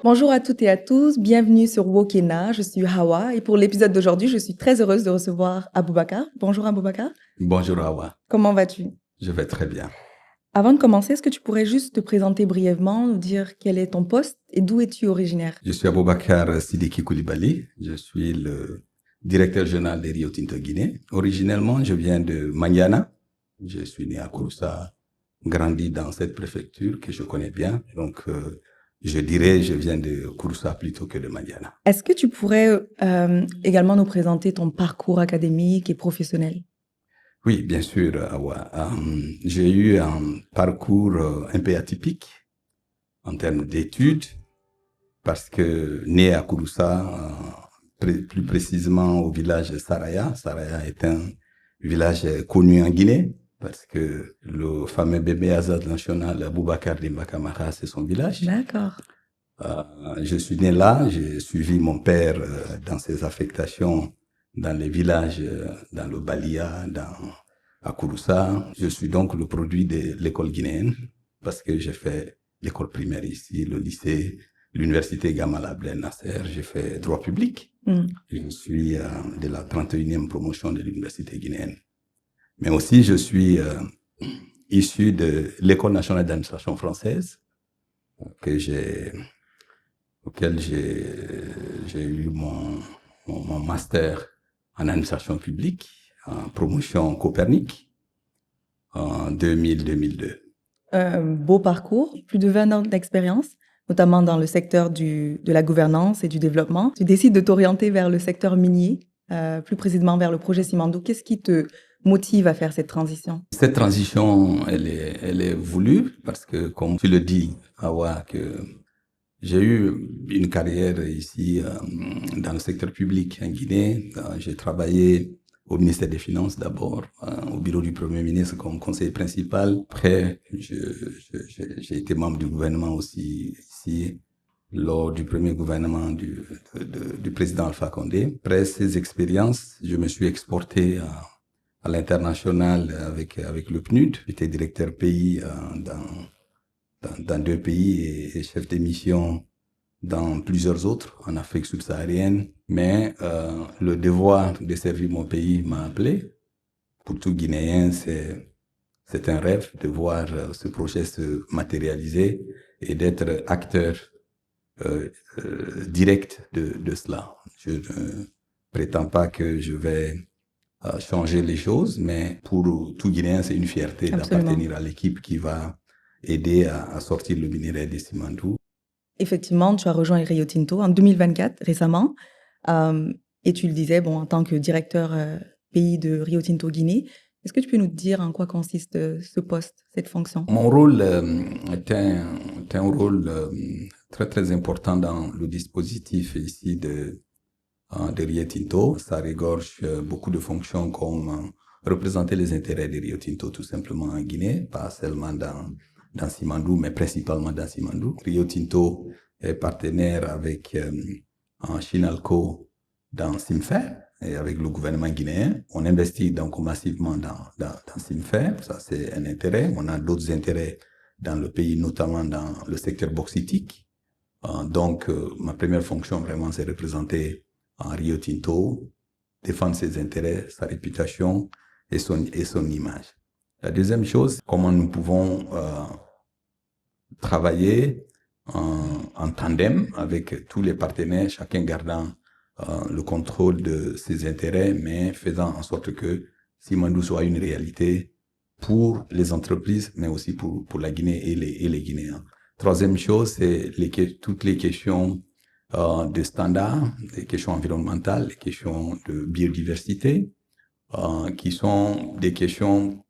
Bonjour à toutes et à tous, bienvenue sur Wokena, je suis Hawa et pour l'épisode d'aujourd'hui, je suis très heureuse de recevoir Aboubacar. Bonjour Aboubacar, Bonjour Awa, comment vas-tu? je vais très bien. Avant de commencer, est-ce que tu pourrais juste te présenter brièvement, nous dire quel est ton poste et d'où es-tu originaire? Je suis Aboubakar Sidiki Koulibaly, je suis le directeur général de Rio Tinto Guinée. Originellement, je viens de Maniana, je suis né à Kouroussa, grandi dans cette préfecture que je connais bien, donc je dirais je viens de Kouroussa plutôt que de Maniana. Est-ce que tu pourrais également nous présenter ton parcours académique et professionnel? Oui, bien sûr, Awa. J'ai eu un parcours un peu atypique en termes d'études, parce que né à Kouroussa, plus précisément au village de Saraya. Saraya est un village connu en Guinée, parce que le fameux bébé Azad national Boubacar Demba Camara, c'est son village. D'accord. Je suis né là, j'ai suivi mon père dans ses affectations dans les villages, dans le Balia, à Kouroussa. Je suis donc le produit de l'école guinéenne, parce que j'ai fait l'école primaire ici, le lycée, l'université Gamal Abdel Nasser, j'ai fait droit public. Je suis de la 31e promotion de l'université guinéenne. Mais aussi, je suis issu de l'école nationale d'administration française, auquel j'ai eu mon master en administration publique, en promotion Copernic, en 2000-2002. Beau parcours, plus de 20 ans d'expérience, notamment dans le secteur de la gouvernance et du développement. Tu décides de t'orienter vers le secteur minier, plus précisément vers le projet Simandou. Qu'est-ce qui te motive à faire cette transition? Cette transition, elle est voulue parce que, comme tu le dis, Awa, que j'ai eu une carrière ici dans le secteur public en Guinée. J'ai travaillé au ministère des Finances d'abord, au bureau du Premier ministre comme conseiller principal. Après, j'ai été membre du gouvernement aussi ici lors du premier gouvernement du président Alpha Condé. Après ces expériences, je me suis exporté à l'international avec le PNUD. J'étais directeur pays dans 2 pays et chef de mission dans plusieurs autres, en Afrique subsaharienne. Mais le devoir de servir mon pays m'a appelé. Pour tout Guinéen, c'est un rêve de voir ce projet se matérialiser et d'être acteur direct de cela. Je ne prétends pas que je vais changer les choses, mais pour tout Guinéen, c'est une fierté d'appartenir à l'équipe qui va aider à sortir le minerai de Simandou. Effectivement, tu as rejoint Rio Tinto en 2024, récemment, et tu le disais, bon, en tant que directeur pays de Rio Tinto Guinée, est-ce que tu peux nous dire en quoi consiste ce poste, cette fonction? Mon rôle est un rôle très très important dans le dispositif ici de Rio Tinto. Ça regorge beaucoup de fonctions comme représenter les intérêts de Rio Tinto tout simplement en Guinée, pas seulement dans Simandou, mais principalement dans Simandou. Rio Tinto est partenaire avec Chinalco dans Simfer et avec le gouvernement guinéen. On investit donc massivement dans Simfer, ça c'est un intérêt. On a d'autres intérêts dans le pays, notamment dans le secteur bauxitique. Donc ma première fonction vraiment c'est représenter Rio Tinto, défendre ses intérêts, sa réputation et son image. La deuxième chose, comment nous pouvons travailler en tandem avec tous les partenaires, chacun gardant le contrôle de ses intérêts, mais faisant en sorte que Simandou soit une réalité pour les entreprises, mais aussi pour la Guinée et les Guinéens. Troisième chose, c'est toutes les questions de standards, les questions environnementales, les questions de biodiversité, qui sont des questions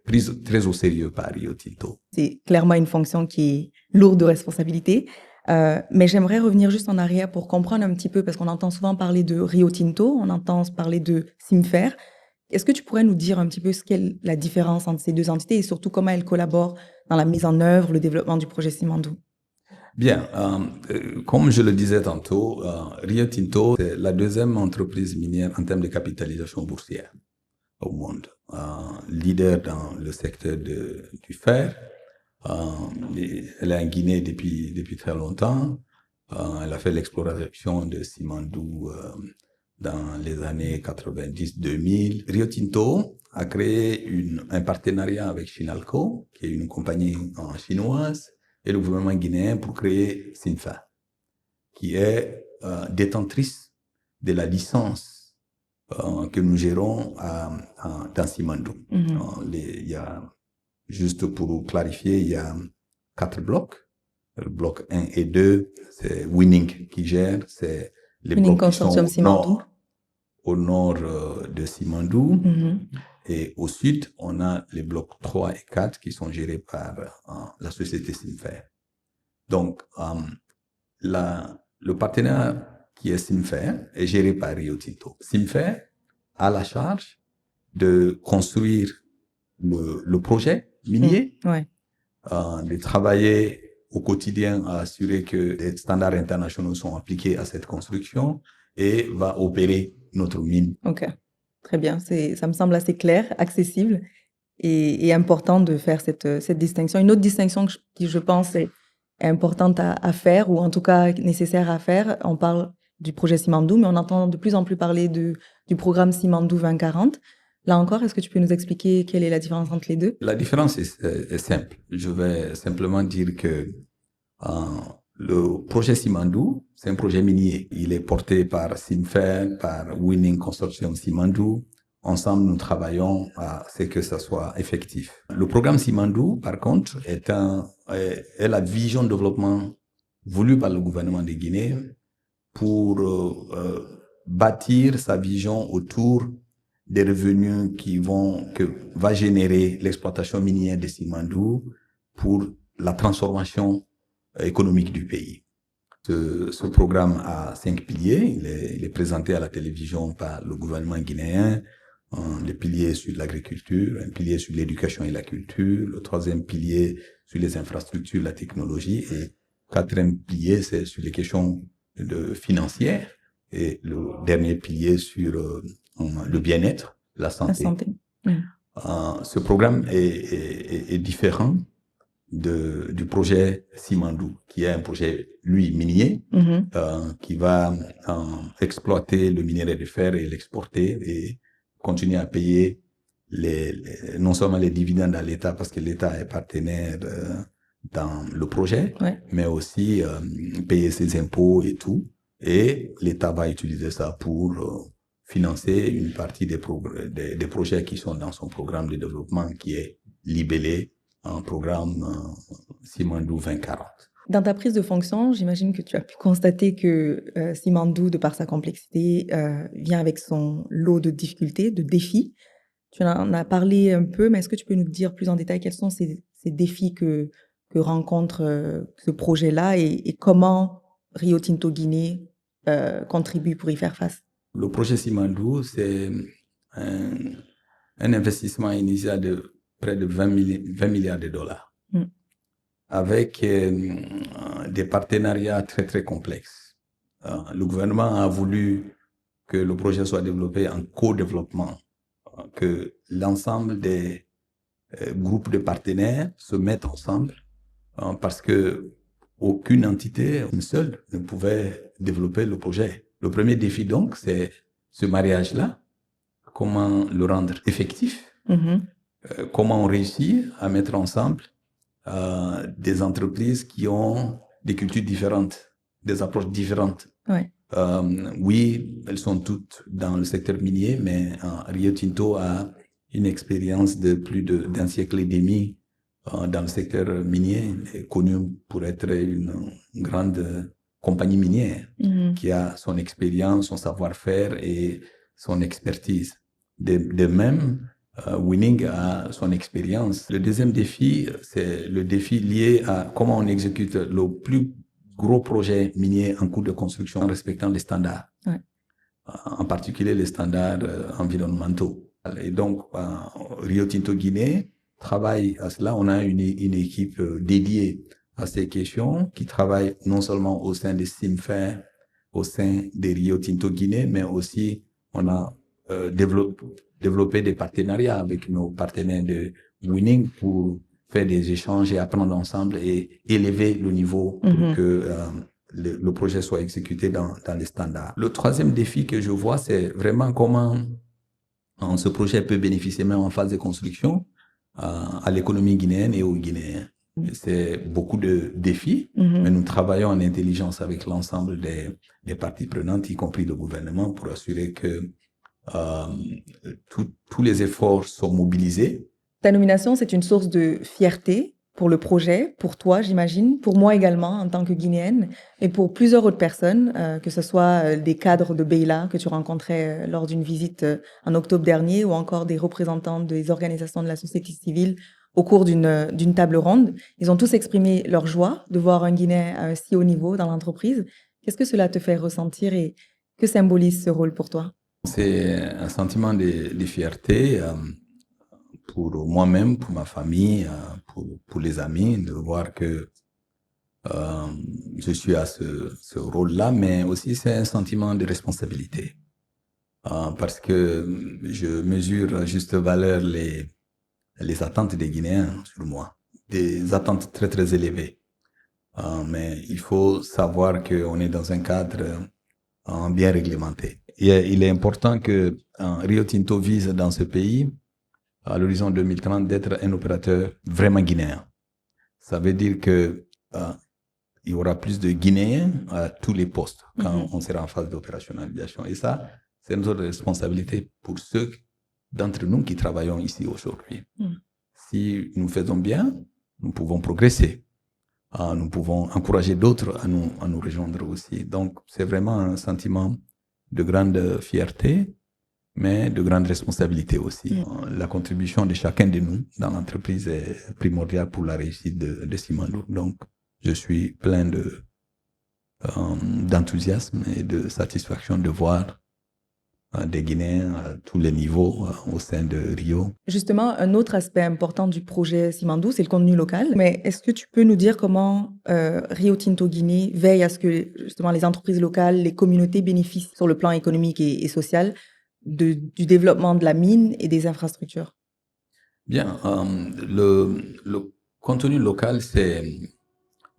prises très au sérieux par Rio Tinto. C'est clairement une fonction qui est lourde de responsabilité, mais j'aimerais revenir juste en arrière pour comprendre un petit peu, parce qu'on entend souvent parler de Rio Tinto, on entend parler de Simfer. Est-ce que tu pourrais nous dire un petit peu ce qu'est la différence entre ces deux entités et surtout comment elles collaborent dans la mise en œuvre, le développement du projet Simandou? Bien, comme je le disais tantôt, Rio Tinto, c'est la deuxième entreprise minière en termes de capitalisation boursière au monde. Leader dans le secteur du fer. Elle est en Guinée depuis très longtemps. Elle a fait l'exploration de Simandou dans les années 90-2000. Rio Tinto a créé un partenariat avec Chinalco, qui est une compagnie chinoise, et le gouvernement guinéen pour créer Simfer, qui est détentrice de la licence que nous gérons dans Simandou. Il y a, juste pour clarifier, il y a 4 blocs. Le bloc 1 et 2, c'est Winning qui gère, c'est les Winning blocs qui sont Consortium Simandou. Au nord de Simandou. Et au sud, on a les blocs 3 et 4 qui sont gérés par la société Simfer. Donc, le partenaire qui est Simfer est géré par Rio Tinto. Simfer a la charge de construire le projet minier, de travailler au quotidien à assurer que les standards internationaux sont appliqués à cette construction et va opérer notre mine. Ok, très bien. Ça me semble assez clair, accessible et important de faire cette distinction. Une autre distinction qui je pense est importante à faire, ou en tout cas nécessaire à faire, on parle du projet Simandou, mais on entend de plus en plus parler du programme Simandou 2040. Là encore, est-ce que tu peux nous expliquer quelle est la différence entre les deux? La différence est simple. Je vais simplement dire que le projet Simandou, c'est un projet minier. Il est porté par Simfer, par Winning Consortium Simandou. Ensemble, nous travaillons à ce que ça soit effectif. Le programme Simandou, par contre, est la vision de développement voulue par le gouvernement de Guinée pour bâtir sa vision autour des revenus que va générer l'exploitation minière de Simandou pour la transformation économique du pays. Ce programme a 5 piliers. Il est présenté à la télévision par le gouvernement guinéen. Les piliers sur l'agriculture, un pilier sur l'éducation et la culture, le 3e pilier sur les infrastructures, la technologie, et 4e pilier, c'est sur les questions financières, et le dernier pilier sur le bien-être, la santé. Ce programme est différent du projet Simandou, qui est un projet, lui, minier, qui va exploiter le minerai de fer et l'exporter et continuer à payer non seulement les dividendes à l'État, parce que l'État est partenaire dans le projet, mais aussi payer ses impôts et tout. Et l'État va utiliser ça pour financer une partie des projets qui sont dans son programme de développement, qui est libellé en programme Simandou 2040. Dans ta prise de fonction, j'imagine que tu as pu constater que Simandou, de par sa complexité, vient avec son lot de difficultés, de défis. Tu en as parlé un peu, mais est-ce que tu peux nous dire plus en détail quels sont ces défis que rencontre ce projet-là et comment Rio Tinto Guinée contribue pour y faire face? Le projet Simandou, c'est un investissement initial de près de 20 milliards de dollars. Avec des partenariats très, très complexes. Le gouvernement a voulu que le projet soit développé en co-développement, que l'ensemble des groupes de partenaires se mettent ensemble, parce que aucune entité, une seule, ne pouvait développer le projet. Le premier défi, donc, c'est ce mariage-là. Comment le rendre effectif? Comment on réussit à mettre ensemble des entreprises qui ont des cultures différentes, des approches différentes. Oui, elles sont toutes dans le secteur minier, mais Rio Tinto a une expérience de plus d'un siècle et demi dans le secteur minier, connue pour être une grande compagnie minière qui a son expérience, son savoir-faire et son expertise. De même, Winning a son expérience. Le deuxième défi, c'est le défi lié à comment on exécute le plus gros projet minier en cours de construction en respectant les standards, en particulier les standards environnementaux. Et donc, Rio Tinto Guinée travaille à cela. On a une équipe dédiée à ces questions qui travaille non seulement au sein de Simfer, au sein de Rio Tinto Guinée, mais aussi on a développer des partenariats avec nos partenaires de Winning pour faire des échanges et apprendre ensemble et élever le niveau pour que le projet soit exécuté dans les standards. Le troisième défi que je vois, c'est vraiment comment ce projet peut bénéficier même en phase de construction à l'économie guinéenne et aux Guinéens. C'est beaucoup de défis, mais nous travaillons en intelligence avec l'ensemble des parties prenantes, y compris le gouvernement, pour assurer que tous les efforts sont mobilisés. Ta nomination, c'est une source de fierté pour le projet, pour toi, j'imagine, pour moi également en tant que Guinéenne, et pour plusieurs autres personnes, que ce soit des cadres de Beyla que tu rencontrais lors d'une visite en octobre dernier, ou encore des représentants des organisations de la société civile au cours d'une table ronde. Ils ont tous exprimé leur joie de voir un Guinéen à un si haut niveau dans l'entreprise. Qu'est-ce que cela te fait ressentir et que symbolise ce rôle pour toi? C'est un sentiment de fierté pour moi-même, pour ma famille, pour les amis, de voir que je suis à ce rôle-là, mais aussi c'est un sentiment de responsabilité. Parce que je mesure à juste valeur les attentes des Guinéens sur moi, des attentes très très élevées. Mais il faut savoir qu'on est dans un cadre bien réglementé. Et il est important que Rio Tinto vise dans ce pays, à l'horizon 2030, d'être un opérateur vraiment guinéen. Ça veut dire que il y aura plus de Guinéens à tous les postes quand on sera en phase d'opérationnalisation. Et ça, c'est notre responsabilité pour ceux d'entre nous qui travaillons ici aujourd'hui. Si nous faisons bien, nous pouvons progresser. Nous pouvons encourager d'autres à nous rejoindre aussi. Donc, c'est vraiment un sentiment de grande fierté, mais de grande responsabilité aussi. La contribution de chacun de nous dans l'entreprise est primordiale pour la réussite de Simandou. Donc, je suis plein d'enthousiasme et de satisfaction de voir des Guinéens à tous les niveaux au sein de Rio. Justement, un autre aspect important du projet Simandou, c'est le contenu local. Mais est-ce que tu peux nous dire comment Rio Tinto Guinée veille à ce que justement les entreprises locales, les communautés bénéficient sur le plan économique et social du développement de la mine et des infrastructures? Bien, le contenu local, c'est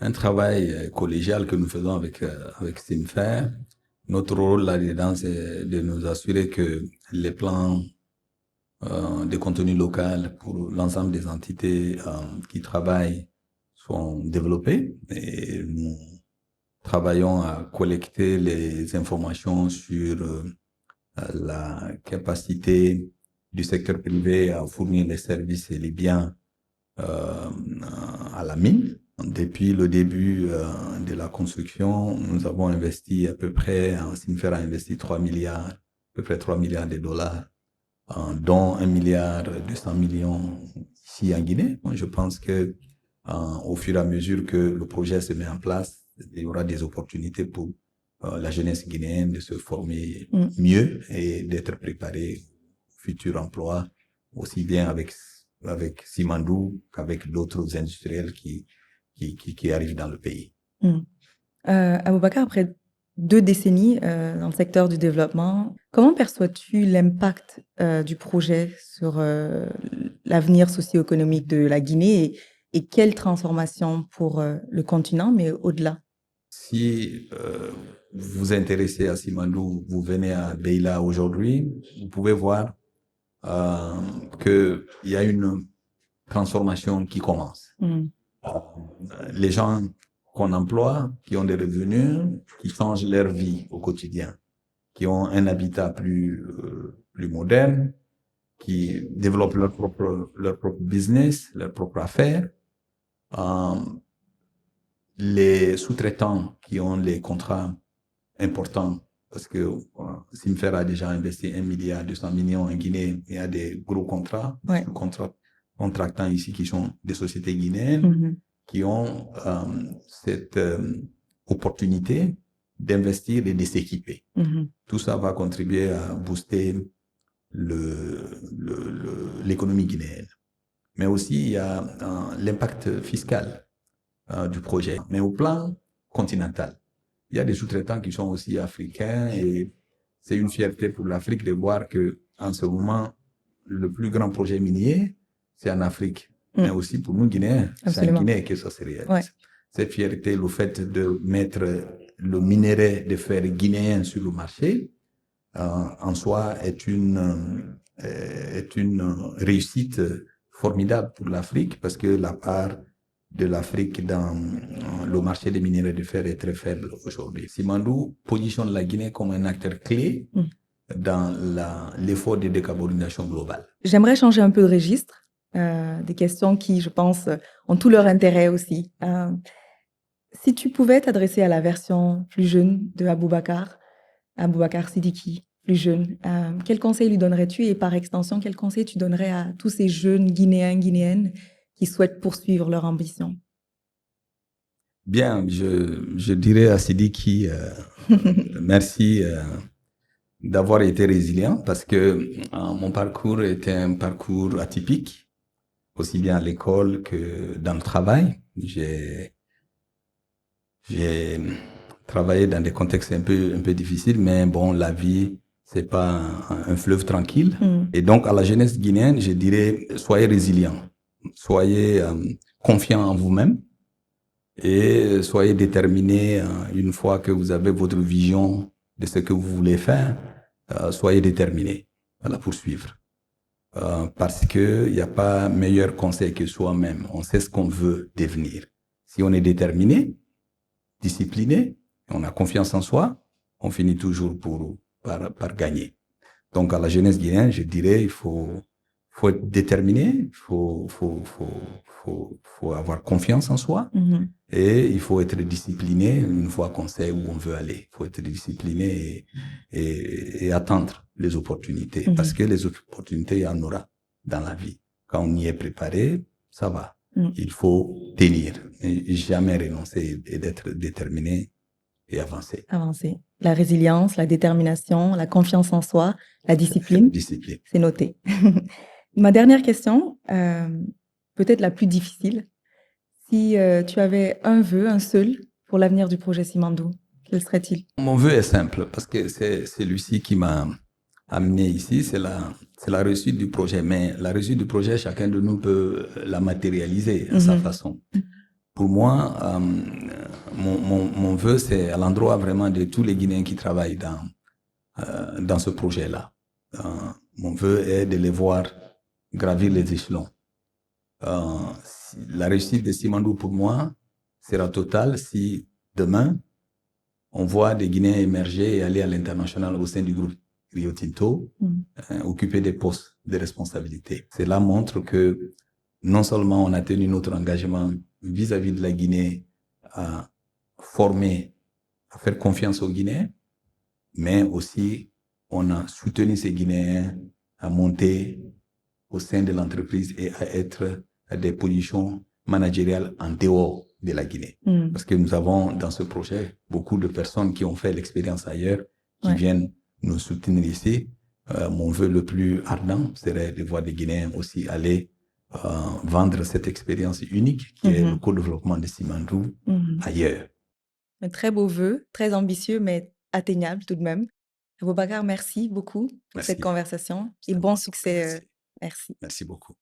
un travail collégial que nous faisons avec Simfer. Notre rôle là-dedans, c'est de nous assurer que les plans de contenu local pour l'ensemble des entités qui travaillent sont développés. Et nous travaillons à collecter les informations sur la capacité du secteur privé à fournir les services et les biens à la mine. Depuis le début de la construction, nous avons investi à peu près, Simfer a investi 3 milliards, à peu près 3 milliards de dollars, dont 1 milliard 200 millions ici en Guinée. Je pense que au fur et à mesure que le projet se met en place, il y aura des opportunités pour la jeunesse guinéenne de se former mieux et d'être préparée au futur emploi, aussi bien avec Simandou qu'avec d'autres industriels qui arrivent dans le pays. Aboubacar, après 2 décennies dans le secteur du développement, comment perçois-tu l'impact du projet sur l'avenir socio-économique de la Guinée et quelle transformation pour le continent, mais au-delà? Si vous vous intéressez à Simandou, vous venez à Beyla aujourd'hui, vous pouvez voir qu'il y a une transformation qui commence. Les gens qu'on emploie, qui ont des revenus, qui changent leur vie au quotidien, qui ont un habitat plus moderne, qui développent leur propre business, leur propre affaire. Les sous-traitants qui ont les contrats importants, parce que Simfer a déjà investi 1 milliard 200 millions en Guinée, il y a des gros contrats, contractants ici qui sont des sociétés guinéennes, qui ont cette opportunité d'investir et de s'équiper. Tout ça va contribuer à booster l'économie guinéenne. Mais aussi, il y a l'impact fiscal du projet. Mais au plan continental, il y a des sous-traitants qui sont aussi africains et c'est une fierté pour l'Afrique de voir que en ce moment, le plus grand projet minier, c'est en Afrique. Mais aussi pour nous, Guinéens, c'est en Guinée que ça se réalise. cette fierté, le fait de mettre le minerai de fer guinéen sur le marché, en soi est une réussite formidable pour l'Afrique parce que la part de l'Afrique dans le marché des minerais de fer est très faible aujourd'hui. Simandou positionne la Guinée comme un acteur clé dans l'effort de décarbonisation globale. J'aimerais changer un peu de registre, des questions qui, je pense, ont tout leur intérêt aussi. Si tu pouvais t'adresser à la version plus jeune de Aboubacar Sidiki, plus jeune, quel conseil lui donnerais-tu et par extension, quel conseil tu donnerais à tous ces jeunes Guinéens, Guinéennes qui souhaitent poursuivre leur ambition? Bien, je dirais à Sidiki, merci d'avoir été résilient parce que mon parcours était un parcours atypique, aussi bien à l'école que dans le travail. J'ai travaillé dans des contextes un peu difficiles, mais bon, la vie, c'est pas un fleuve tranquille. Et donc, à la jeunesse guinéenne, je dirais, soyez résilients, soyez confiants en vous-même et soyez déterminés une fois que vous avez votre vision de ce que vous voulez faire, soyez déterminés à la poursuivre. Parce que il n'y a pas meilleur conseil que soi-même. On sait ce qu'on veut devenir. Si on est déterminé, discipliné, on a confiance en soi, on finit toujours par gagner. Donc, à la jeunesse guinéenne, je dirais, il faut être déterminé, il faut avoir confiance en soi et il faut être discipliné une fois qu'on sait où on veut aller. Il faut être discipliné et attendre les opportunités parce que les opportunités, il y en aura dans la vie. Quand on y est préparé, ça va. Il faut tenir et jamais renoncer et d'être déterminé et avancer. Avancer. La résilience, la détermination, la confiance en soi, la discipline. Discipline. C'est noté. Ma dernière question, peut-être la plus difficile. Si tu avais un vœu, un seul, pour l'avenir du projet Simandou, quel serait-il? Mon vœu est simple parce que c'est celui-ci qui m'a amené ici, c'est la réussite du projet. Mais la réussite du projet, chacun de nous peut la matérialiser à sa façon. Pour moi, mon vœu, c'est à l'endroit vraiment de tous les Guinéens qui travaillent dans ce projet-là. Mon vœu est de les voir gravir les échelons. La réussite de Simandou, pour moi, sera totale si demain, on voit des Guinéens émerger et aller à l'international au sein du groupe Rio Tinto, occuper des postes de responsabilité. Cela montre que non seulement on a tenu notre engagement vis-à-vis de la Guinée à former, à faire confiance aux Guinéens, mais aussi on a soutenu ces Guinéens à monter au sein de l'entreprise et à être à des positions managériales en dehors de la Guinée. Parce que nous avons dans ce projet beaucoup de personnes qui ont fait l'expérience ailleurs, qui viennent nous soutenir ici. Mon vœu le plus ardent serait de voir des Guinéens aussi aller vendre cette expérience unique qui est le co-développement de Simandou ailleurs. Un très beau vœu, très ambitieux, mais atteignable tout de même. Aboubacar, merci beaucoup pour cette conversation et bon succès. Merci. Merci beaucoup.